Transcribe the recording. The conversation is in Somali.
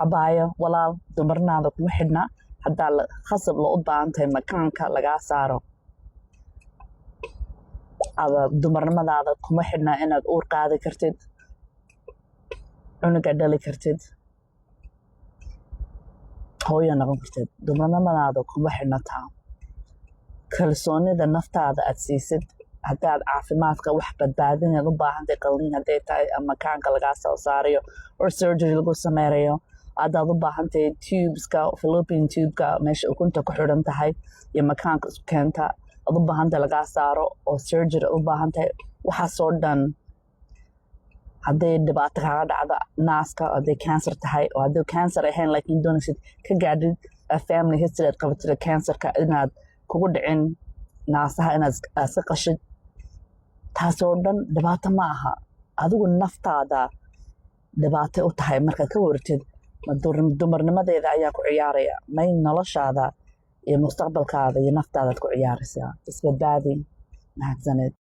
abaayo walaal dumarnaada kuma xidhna haddaa khasab loo u baahan tahay makaanka lagaa saaro dumarnimadaada kuma xidhna inaad uur qaadi kartid cunuga dhali kartid hooyo noqon kartid dumarnimadaada kuma xidhna taa kalsoonida naftaada aad siisid haddaad caafimaadka wax badbaadinaad u baahantahay qalliin hadday tahay makaanka lagaa soo saarayo or surgery lagu sameynayo haddaad u baahantahay tubeska fallopian tubeka meesha ukunta ku xidhan tahay iyo makaanka isku keenta aad u baahantahay lagaa saaro oo surgery aad u baahantahay waxaasoo dhan hadday dhibaato kaga dhacda naaska hadday cancer tahay oo hadday cancer ahayn laakiin doonaysid ka gaadhid family history aad qabatida cancerka inaad kugu dhicin naasaha inaad iska qashid taasoo dhan dhibaato ma aha adigu naftaada dhibaatay u tahay markaad ka wartid dumarnimadeeda ayaa ku ciyaaraya may noloshaada iyo mustaqbalkaada iyo naftaadaad ku ciyaaraysaa isbadbaadi mahadsaneed